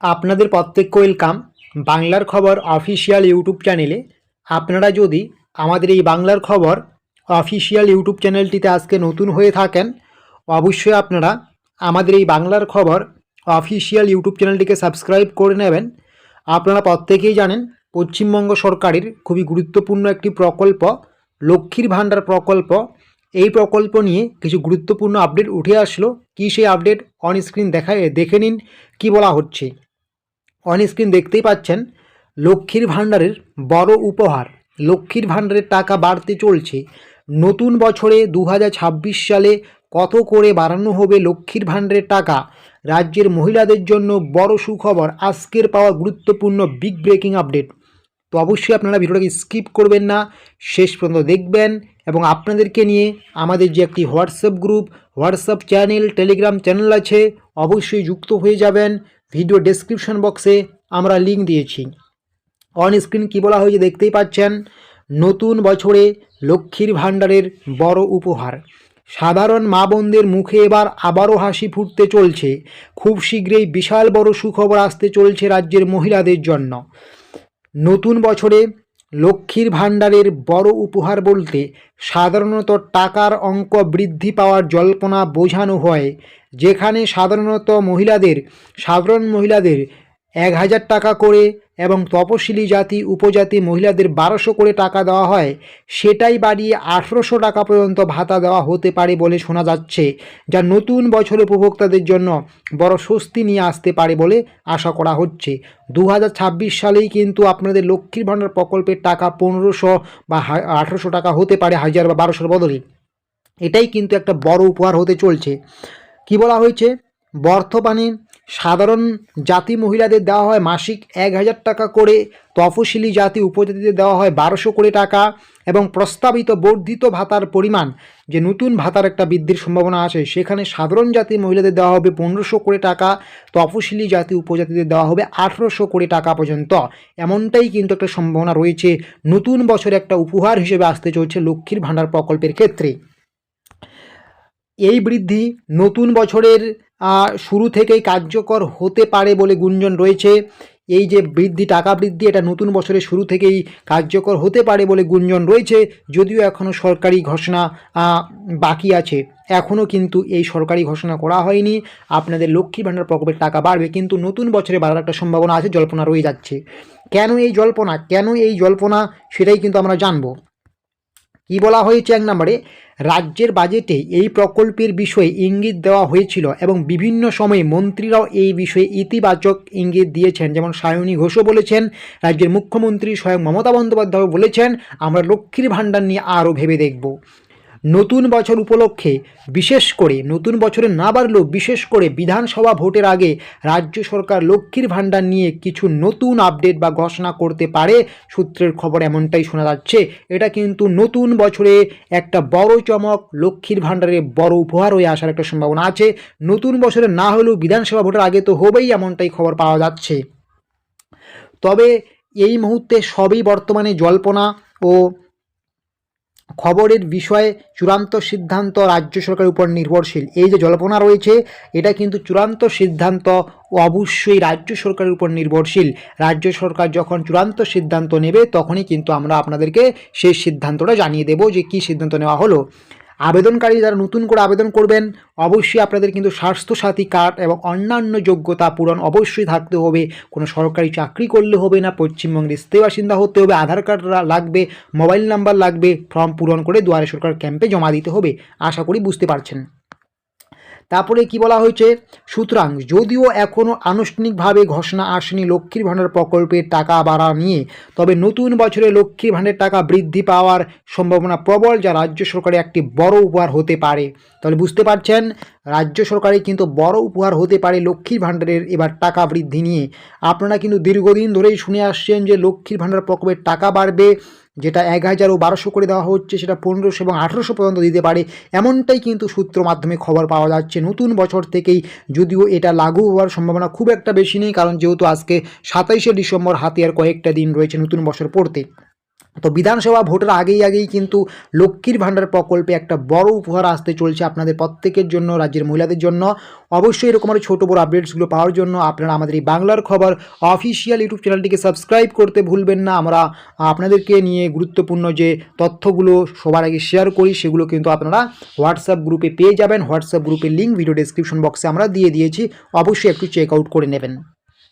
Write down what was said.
আপনাদের প্রত্যেককে ওয়েলকাম বাংলার খবর অফিসিয়াল ইউটিউব চ্যানেলে। আপনারা যদি আমাদের এই বাংলার খবর অফিসিয়াল ইউটিউব চ্যানেলটিতে আজকে নতুন হয়ে থাকেন, অবশ্যই আপনারা আমাদের এই বাংলার খবর অফিসিয়াল ইউটিউব চ্যানেলটিকে সাবস্ক্রাইব করে নেবেন। আপনারা প্রত্যেকেই জানেন পশ্চিমবঙ্গ সরকারের খুবই গুরুত্বপূর্ণ একটি প্রকল্প লক্ষ্মীর ভাণ্ডার প্রকল্প। এই প্রকল্প নিয়ে কিছু গুরুত্বপূর্ণ আপডেট উঠে আসলো। কি সেই আপডেট অন স্ক্রিন দেখে নিন কি বলা হচ্ছে। অন স্ক্রিন দেখতেই পাচ্ছেন লক্ষ্মীর ভাণ্ডারের বড় উপহার। লক্ষ্মীর ভাণ্ডারের টাকা বাড়তে চলছে। নতুন বছরে 2026 সালে কত করে বাড়ানো হবে লক্ষ্মীর ভাণ্ডারের টাকা? রাজ্যের মহিলাদের জন্য বড় সুখবর। আজকের পাওয়া গুরুত্বপূর্ণ বিগ ব্রেকিং আপডেট। তো অবশ্যই আপনারা ভিডিওটাকে স্কিপ করবেন না, শেষ পর্যন্ত দেখবেন এবং আপনাদেরকে নিয়ে আমাদের যে একটি WhatsApp group, WhatsApp channel, Telegram channel আছে, অবশ্যই যুক্ত হয়ে যাবেন। ভিডিও ডেসক্রিপশন বক্সে আমরা লিঙ্ক দিয়েছি। অন স্ক্রিন কী বলা হয়েছে দেখতেই পাচ্ছেন। নতুন বছরে লক্ষ্মীর ভাণ্ডারের বড় উপহার। সাধারণ মা বোনদের মুখে এবার আবারও হাসি ফুটতে চলছে। খুব শীঘ্রই বিশাল বড় সুখবর আসতে চলছে রাজ্যের মহিলাদের জন্য। নতুন বছরে লক্ষ্মীর ভাণ্ডারের বড় উপহার বলতে সাধারণত টাকার অঙ্ক বৃদ্ধি পাওয়ার জল্পনা বোঝানো হয়। যেখানে সাধারণ মহিলাদের 1000 টাকা করে এবং তপশিলি জাতি উপজাতি মহিলাদের 1200 করে টাকা দেওয়া হয়, সেটাই বাড়িয়ে 1800 টাকা পর্যন্ত ভাতা দেওয়া হতে পারে বলে শোনা যাচ্ছে, যা নতুন বছর উপভোক্তাদের জন্য বড় স্বস্তি নিয়ে আসতে পারে বলে আশা করা হচ্ছে। 2026 সালেই কিন্তু আপনাদের লক্ষ্মীর ভাণ্ডার প্রকল্পের টাকা 1500 বা 1800 টাকা হতে পারে, 1000 বা 1200-র বদলে। এটাই কিন্তু একটা বড় উপহার হতে চলছে। কি বলা হয়েছে? বর্তমানে সাধারণ জাতি মহিলাদের দেওয়া হয় মাসিক 1000 টাকা করে, তফসিলি জাতি উপজাতিদের দেওয়া হয় 1200 করে টাকা এবং প্রস্তাবিত বর্ধিত ভাতার পরিমাণ, যে নতুন ভাতার একটা বৃদ্ধির সম্ভাবনা আছে, সেখানে সাধারণ জাতি মহিলাদের দেওয়া হবে 1500 করে টাকা, তফসিলি জাতি উপজাতিদের দেওয়া হবে 1800 করে টাকা পর্যন্ত। এমনটাই কিন্তু একটা সম্ভাবনা রয়েছে। নতুন বছরে একটা উপহার হিসেবে আসতে চলছে লক্ষ্মীর ভাণ্ডার প্রকল্পের ক্ষেত্রে। এই বৃদ্ধি নতুন বছরের শুরু থেকেই কার্যকর হতে পারে বলে গুঞ্জন রয়েছে। এই যে বৃদ্ধি, টাকা বৃদ্ধি, এটা নতুন বছরের শুরু থেকেই কার্যকর হতে পারে বলে গুঞ্জন রয়েছে। যদিও এখনও সরকারি ঘোষণা বাকি আছে, এখনও কিন্তু এই সরকারি ঘোষণা করা হয়নি আপনাদের লক্ষ্মী ভাণ্ডার প্রকল্পের টাকা বাড়বে, কিন্তু নতুন বছরে বাড়ার একটা সম্ভাবনা আছে, জল্পনা রয়ে যাচ্ছে। কেন এই জল্পনা সেটাই কিন্তু আমরা জানবো। কি বলা হয়েছে? 1 নম্বরে, রাজ্যের বাজেটে এই প্রকল্পের বিষয়ে ইঙ্গিত দেওয়া হয়েছিল এবং বিভিন্ন সময়ে মন্ত্রীরাও এই বিষয়ে ইতিবাচক ইঙ্গিত দিয়েছেন। যেমন সায়নী ঘোষও বলেছেন, রাজ্যের মুখ্যমন্ত্রী স্বয়ং মমতা বন্দ্যোপাধ্যায়ও বলেছেন, আমরা লক্ষ্মীর ভাণ্ডার নিয়ে আরও ভেবে দেখব। নতুন বছর উপলক্ষে নতুন বছরে না বাড়লেও বিশেষ করে বিধানসভা ভোটের আগে রাজ্য সরকার লক্ষ্মীর ভাণ্ডার নিয়ে কিছু নতুন আপডেট বা ঘোষণা করতে পারে, সূত্রের খবর এমনটাই শোনা যাচ্ছে। এটা কিন্তু নতুন বছরে একটা বড় চমক, লক্ষ্মীর ভাণ্ডারে বড় উপহার হয়ে আসার একটা সম্ভাবনা আছে। নতুন বছরে না হলেও বিধানসভা ভোটের আগে তো হবেই, এমনটাই খবর পাওয়া যাচ্ছে। তবে এই মুহূর্তে সবই বর্তমানে জল্পনা ও খবরের বিষয়ে চূড়ান্ত সিদ্ধান্ত রাজ্য সরকারের উপর নির্ভরশীল। এই যে জল্পনা রয়েছে, এটা কিন্তু চূড়ান্ত সিদ্ধান্ত অবশ্যই রাজ্য সরকারের উপর নির্ভরশীল। রাজ্য সরকার যখন চূড়ান্ত সিদ্ধান্ত নেবে, তখনই কিন্তু আমরা আপনাদেরকে সেই সিদ্ধান্তটা জানিয়ে দেব যে কী সিদ্ধান্ত নেওয়া হলো। আবেদনকারী যারা নতুন করে আবেদন করবেন, অবশ্যই আপনাদের কিন্তু স্বাস্থ্যসাথী কার্ড এবং অন্যান্য যোগ্যতা পূরণ অবশ্যই থাকতে হবে। কোনো সরকারি চাকরি করলে হবে না, পশ্চিমবঙ্গের স্থায়ী বাসিন্দা হতে হবে, আধার কার্ড লাগবে, মোবাইল নাম্বার লাগবে, ফর্ম পূরণ করে দুয়ারে সরকার ক্যাম্পে জমা দিতে হবে। আশা করি বুঝতে পারছেন। তারপরে কি বলা হয়েছে? সুতরাং যদিও এখনও আনুষ্ঠানিকভাবে ঘোষণা আসেনি লক্ষ্মীর ভাণ্ডার প্রকল্পের টাকা বাড়া নিয়ে, তবে নতুন বছরে লক্ষ্মীর ভাণ্ডারের টাকা বৃদ্ধি পাওয়ার সম্ভাবনা প্রবল, যা রাজ্য সরকারের একটি বড় উপহার হতে পারে। তাহলে বুঝতে পারছেন, রাজ্য সরকারের কিন্তু বড় উপহার হতে পারে লক্ষ্মীর ভাণ্ডারের এবার টাকা বৃদ্ধি নিয়ে। আপনারা কিন্তু দীর্ঘদিন ধরেই শুনে আসছেন যে লক্ষ্মীর ভাণ্ডার প্রকল্পের টাকা বাড়বে, যেটা 1000 ও 1200 করে দেওয়া হচ্ছে, সেটা 1500 এবং 1800 পর্যন্ত দিতে পারে, এমনটাই কিন্তু সূত্র মাধ্যমে খবর পাওয়া যাচ্ছে নতুন বছর থেকেই। যদিও এটা লাগু হওয়ার সম্ভাবনা খুব একটা বেশি নেই, কারণ যেহেতু আজকে 27শে ডিসেম্বর, হাতে আর কয়েকটা দিন রয়েছে নতুন বছর পড়তে। তো বিধানসভা ভোটের আগেই কিন্তু লক্ষ্মীর ভাণ্ডার প্রকল্পে একটা বড় উপহার আসতে চলছে আপনাদের প্রত্যেকের জন্য, রাজ্যের মহিলাদের জন্য। অবশ্যই এরকম আরও ছোটো বড় আপডেটসগুলো পাওয়ার জন্য আপনারা আমাদের এই বাংলার খবর অফিসিয়াল ইউটিউব চ্যানেলটিকে সাবস্ক্রাইব করতে ভুলবেন না। আমরা আপনাদেরকে নিয়ে গুরুত্বপূর্ণ যে তথ্যগুলো সবার আগে শেয়ার করি সেগুলো কিন্তু আপনারা হোয়াটসঅ্যাপ গ্রুপে পেয়ে যাবেন। হোয়াটসঅ্যাপ গ্রুপের লিঙ্ক ভিডিও ডেসক্রিপশন বক্সে আমরা দিয়ে দিয়েছি, অবশ্যই একটু চেক আউট করে নেবেন।